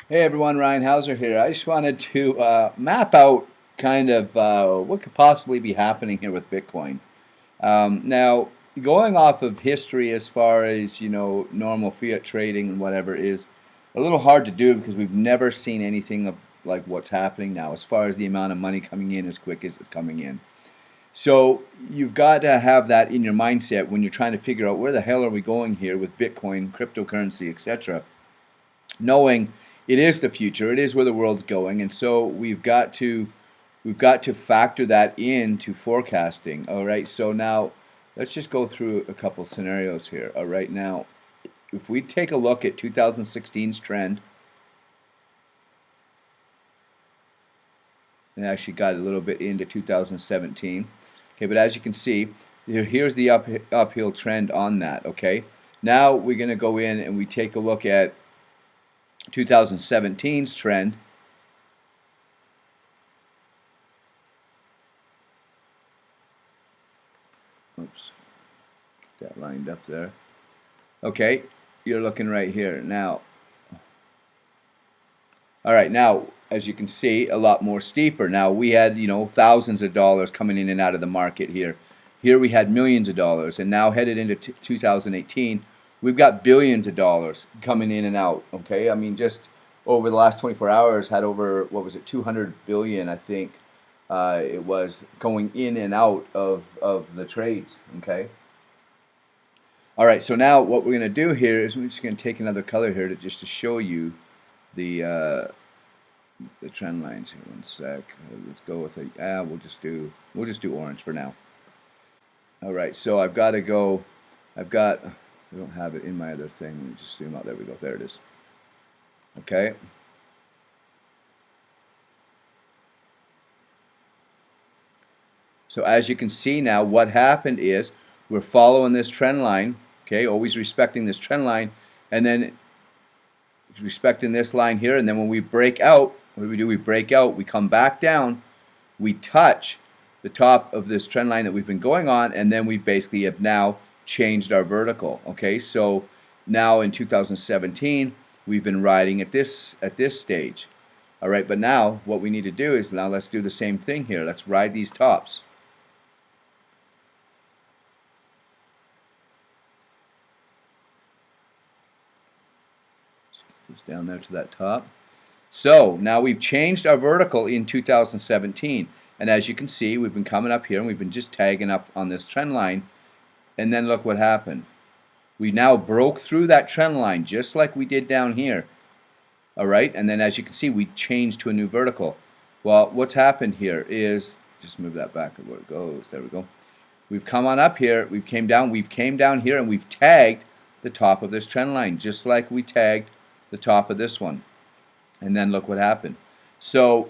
Hey everyone, Ryan Hauser here. I just wanted to map out kind of what could possibly be happening here with Bitcoin. Now, going off of history as far as normal fiat trading and whatever is a little hard to do because we've never seen anything of like what's happening now as far as the amount of money coming in as quick as it's coming in. So you've got to have that in your mindset when you're trying to figure out where the hell are we going here with Bitcoin, cryptocurrency, etc. Knowing it is the future, it is where the world's going, and so we've got to factor that into forecasting. All right, so now let's just go through a couple scenarios here. All right, now if we take a look at 2016's trend, and actually got a little bit into 2017. Okay, but as you can see, here's the uphill trend on that. Okay, now we're going to go in and we take a look at 2017's trend. Oops, get that lined up there. Okay, you're looking right here now. All right, now as you can see, a lot more steeper. Now we had thousands of dollars coming in and out of the market here. Here we had millions of dollars, and now headed into 2018, we've got billions of dollars coming in and out. Okay, I mean just over the last 24 hours had over, what was it, 200 billion, I think. It was going in and out of the trades. Okay. All right, so now what we're going to do here is we're just going to take another color here to show you the the trend lines here. One sec. Let's go with a. We'll just do orange for now. All right, so I've got to go. I've got. I don't have it in my other thing. Let me just zoom out. There we go. There it is. Okay. So as you can see now, what happened is we're following this trend line. Okay, always respecting this trend line, and then respecting this line here, and then when we break out, what do? We break out, we come back down, we touch the top of this trend line that we've been going on, and then we basically have now changed our vertical. Okay, so now in 2017 we've been riding at this stage. All right, but now what we need to do is now let's do the same thing here. Let's ride these tops. Just down there to that top. So now we've changed our vertical in 2017, and as you can see, we've been coming up here and we've been just tagging up on this trend line, and then look what happened. We now broke through that trend line just like we did down here. All right, and then as you can see, we changed to a new vertical. Well, what's happened here is, just move that back where it goes. There we go. We've come on up here, we've came down here, and we've tagged the top of this trend line just like we tagged the top of this one. And then look what happened. So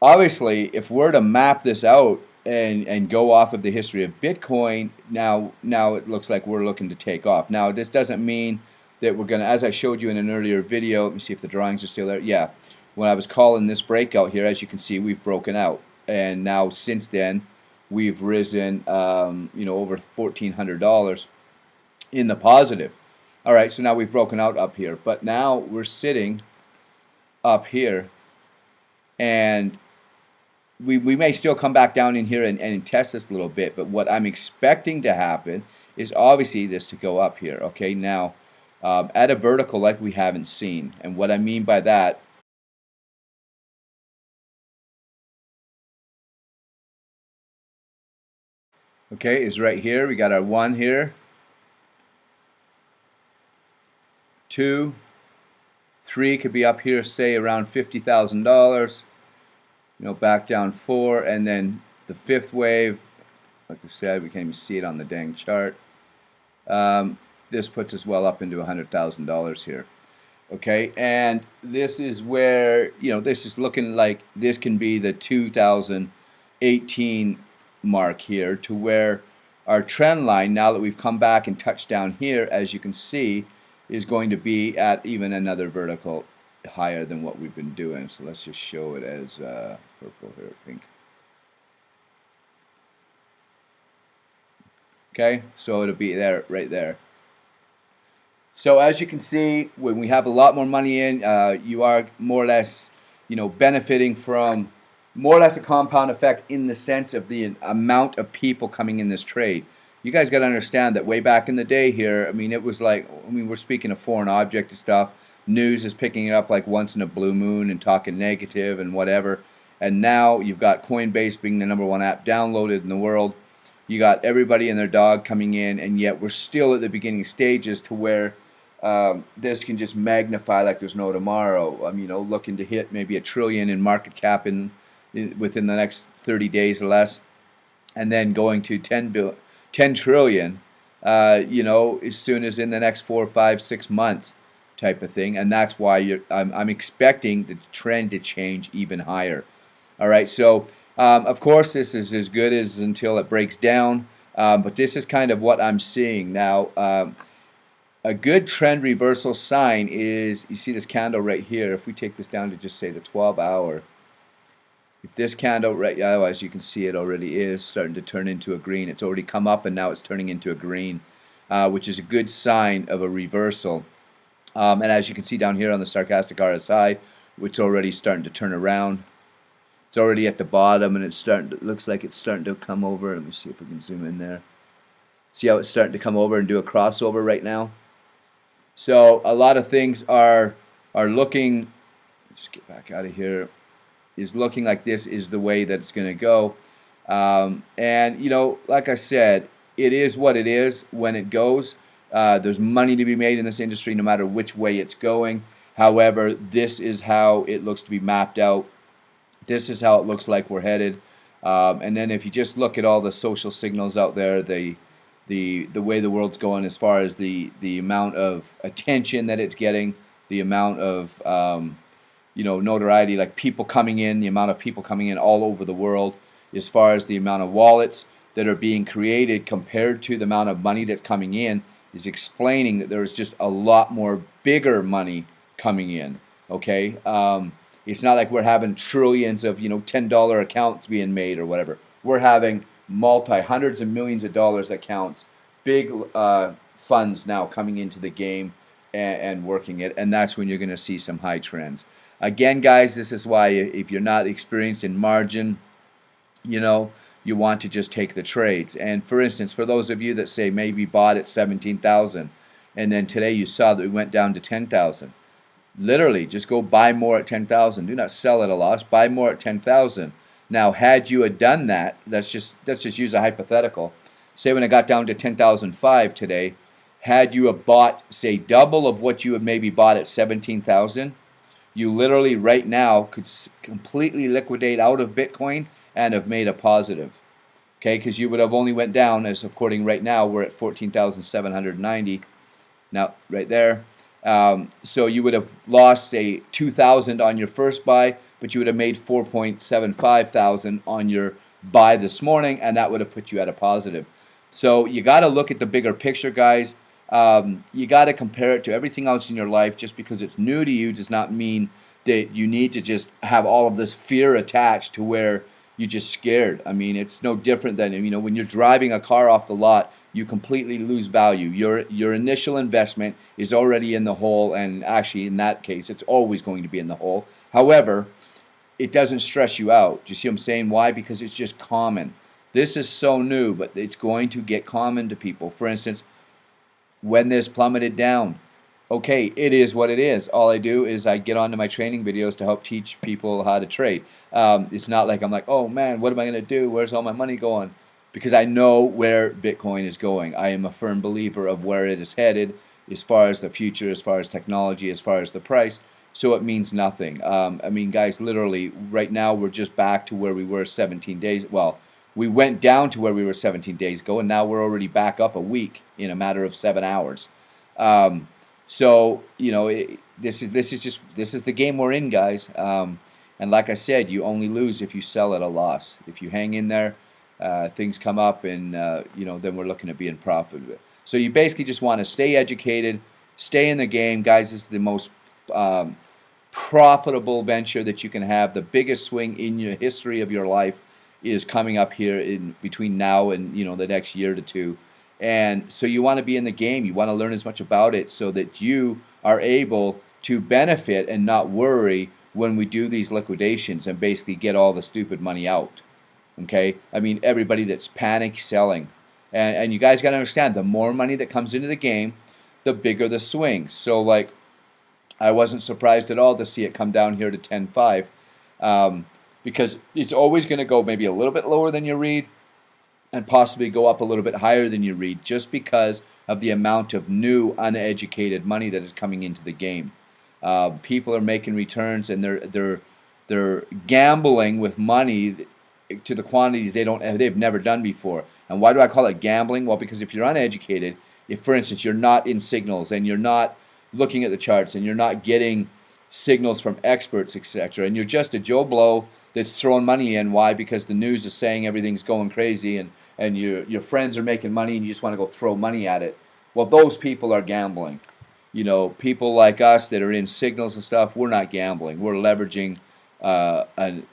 obviously, if we're to map this out and go off of the history of Bitcoin, now it looks like we're looking to take off. Now this doesn't mean that we're gonna, as I showed you in an earlier video, let me see if the drawings are still there. Yeah, when I was calling this breakout here, as you can see, we've broken out, and now since then we've risen, over $1,400 in the positive. All right, so now we've broken out up here, but now we're sitting up here, and we may still come back down in here and test this a little bit, but what I'm expecting to happen is obviously this to go up here. Okay, now at a vertical like we haven't seen, and what I mean by that, okay, is right here. We got our 1 here, 2, 3 could be up here, say around $50,000. Back down 4, and then the 5th wave. Like I said, we can't even see it on the dang chart. This puts us well up into $100,000 here. Okay, and this is where, this is looking like this can be the 2018 mark here, to where our trend line, now that we've come back and touched down here, as you can see, is going to be at even another vertical higher than what we've been doing. So let's just show it as purple here, pink. Okay, so it'll be there, right there. So as you can see, when we have a lot more money in, you are more or less, benefiting from more or less a compound effect in the sense of the amount of people coming in this trade. You guys got to understand that way back in the day here, I mean, it was like, we're speaking of foreign object and stuff. News is picking it up like once in a blue moon and talking negative and whatever. And now you've got Coinbase being the #1 app downloaded in the world. You got everybody and their dog coming in, and yet we're still at the beginning stages to where this can just magnify like there's no tomorrow. Looking to hit maybe $1 trillion in market cap within the next 30 days or less, and then going to 10 trillion, as soon as in the next 4, 5, 6 months, type of thing. And that's why I'm expecting the trend to change even higher. All right, so of course this is as good as until it breaks down, but this is kind of what I'm seeing now. A good trend reversal sign is, you see this candle right here. If we take this down to just say the 12-hour, if this candle right now, as you can see, it already is starting to turn into a green. It's already come up and now it's turning into a green, which is a good sign of a reversal. And as you can see down here on the stochastic RSI, it's already starting to turn around. It's already at the bottom, and it looks like it's starting to come over. Let me see if we can zoom in there. See how it's starting to come over and do a crossover right now? So a lot of things are looking, just get back out of here, is looking like this is the way that it's going to go. And like I said, it is what it is when it goes. There's money to be made in this industry no matter which way it's going. However, this is how it looks to be mapped out. This is how it looks like we're headed. And then if you just look at all the social signals out there, the way the world's going as far as the amount of attention that it's getting, the amount of notoriety, like people coming in, the amount of people coming in all over the world, as far as the amount of wallets that are being created compared to the amount of money that's coming in, is explaining that there's just a lot more bigger money coming in. Okay, it's not like we're having trillions of $10 accounts being made or whatever. We're having hundreds of millions of dollars accounts, big funds now coming into the game and working it, and that's when you're going to see some high trends. Again, guys, this is why if you're not experienced in margin, you want to just take the trades. And for instance, for those of you that say maybe bought at 17,000 and then today you saw that we went down to 10,000, literally just go buy more at 10,000. Do not sell at a loss. Buy more at 10,000. Now, had you had done that, let's just use a hypothetical. Say when it got down to 10,005 today, had you have bought, say, double of what you had maybe bought at 17,000, you literally right now could completely liquidate out of Bitcoin and have made a positive. Okay, because you would have only went down, as according right now, we're at 14,790. Now, right there. So you would have lost, say, 2,000 on your first buy, but you would have made 4.75 thousand on your buy this morning, and that would have put you at a positive. So you got to look at the bigger picture, guys. You got to compare it to everything else in your life. Just because it's new to you does not mean that you need to just have all of this fear attached to where you're just scared. I mean, it's no different than when you're driving a car off the lot, you completely lose value. Your initial investment is already in the hole, and actually in that case, it's always going to be in the hole. However, it doesn't stress you out. Do you see what I'm saying? Why? Because it's just common. This is so new, but it's going to get common to people. For instance, when this plummeted down, okay, it is what it is. All I do is I get onto my training videos to help teach people how to trade. It's not like I'm like, oh man, what am I going to do? Where's all my money going? Because I know where Bitcoin is going. I am a firm believer of where it is headed as far as the future, as far as technology, as far as the price. So it means nothing. I mean, guys, literally, right now we're just back to where we were 17 days. Well, we went down to where we were 17 days ago, and now we're already back up a week in a matter of 7 hours. So this is the game we're in, guys. And like I said, you only lose if you sell at a loss. If you hang in there, things come up, and then we're looking at being profitable. So you basically just want to stay educated, stay in the game, guys. This is the most profitable venture that you can have. The biggest swing in your history of your life is coming up here in between now and the next year to two. And so you want to be in the game. You want to learn as much about it so that you are able to benefit and not worry when we do these liquidations and basically get all the stupid money out. Okay? I mean, everybody that's panic selling. And you guys got to understand, the more money that comes into the game, the bigger the swings. So, like, I wasn't surprised at all to see it come down here to 10.5, because it's always going to go maybe a little bit lower than you read and possibly go up a little bit higher than you read, just because of the amount of new uneducated money that is coming into the game. People are making returns, and they're gambling with money to the quantities they've never done before. And why do I call it gambling? Well, because if you're uneducated, if, for instance, you're not in signals and you're not looking at the charts and you're not getting signals from experts, etc., and you're just a Joe Blow that's throwing money in. Why? Because the news is saying everything's going crazy, and your friends are making money, and you just want to go throw money at it. Well, those people are gambling. You know, people like us that are in signals and stuff, we're not gambling. We're leveraging an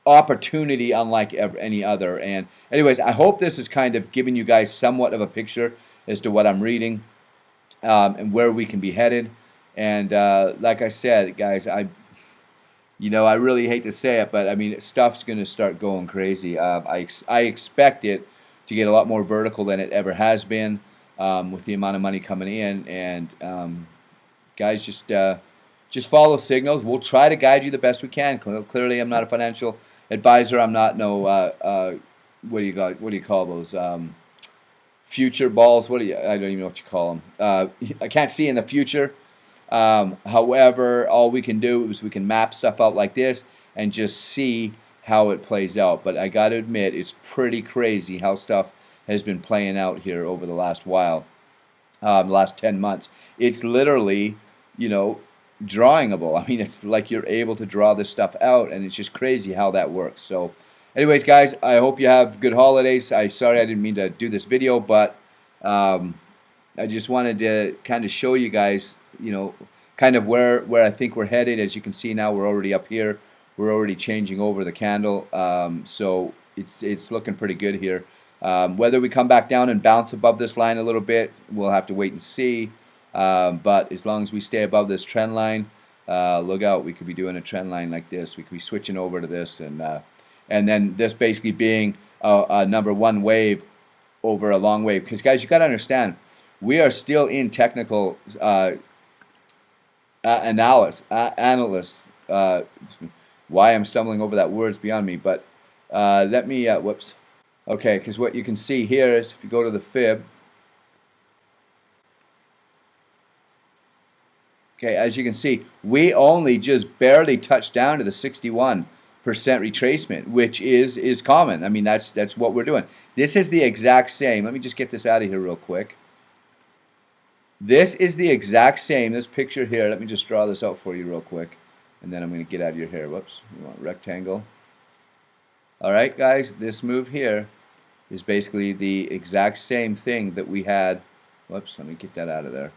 opportunity unlike any other. And anyways, I hope this is kind of giving you guys somewhat of a picture as to what I'm reading, and where we can be headed. And like I said, guys, I really hate to say it, but I mean, stuff's going to start going crazy. I expect it to get a lot more vertical than it ever has been, with the amount of money coming in. And guys, just follow signals. We'll try to guide you the best we can. Clearly, I'm not a financial advisor. I'm not what do you call those? Future balls. I don't even know what you call them. I can't see in the future. However, all we can do is we can map stuff out like this and just see how it plays out. But I got to admit, it's pretty crazy how stuff has been playing out here over the last while, the last 10 months. It's literally, drawingable. I mean, it's like you're able to draw this stuff out, and it's just crazy how that works. So anyways, guys, I hope you have good holidays. Sorry I didn't mean to do this video, but I just wanted to kind of show you guys, kind of where I think we're headed. As you can see now, we're already up here. We're already changing over the candle. So it's looking pretty good here. Whether we come back down and bounce above this line a little bit, we'll have to wait and see. But as long as we stay above this trend line, look out, we could be doing a trend line like this. We could be switching over to this, and then this basically being a number one wave over a long wave. Because, guys, you got to understand, we are still in technical analysis. Why I'm stumbling over that word's beyond me. But let me, whoops. Okay, because what you can see here is, if you go to the fib, okay, as you can see, we only just barely touched down to the 61% retracement, which is common. I mean, that's what we're doing. This is the exact same. Let me just get this out of here real quick. This is the exact same, this picture here. Let me just draw this out for you real quick, and then I'm going to get out of your hair. Whoops, we want rectangle. All right, guys, this move here is basically the exact same thing that we had. Whoops, let me get that out of there.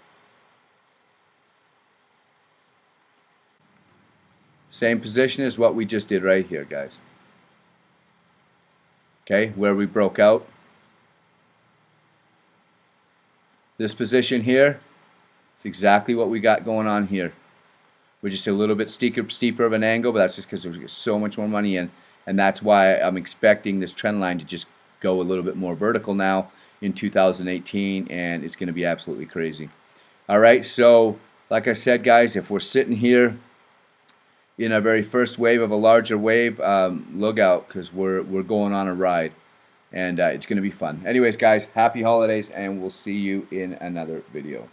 Same position as what we just did right here, guys. Okay, where we broke out. This position here is exactly what we got going on here. We're just a little bit steeper of an angle, but that's just because there's so much more money in, and that's why I'm expecting this trend line to just go a little bit more vertical now in 2018, and it's going to be absolutely crazy. All right, so like I said, guys, if we're sitting here in a very first wave of a larger wave, look out, because we're going on a ride, and it's going to be fun. Anyways, guys, happy holidays, and we'll see you in another video.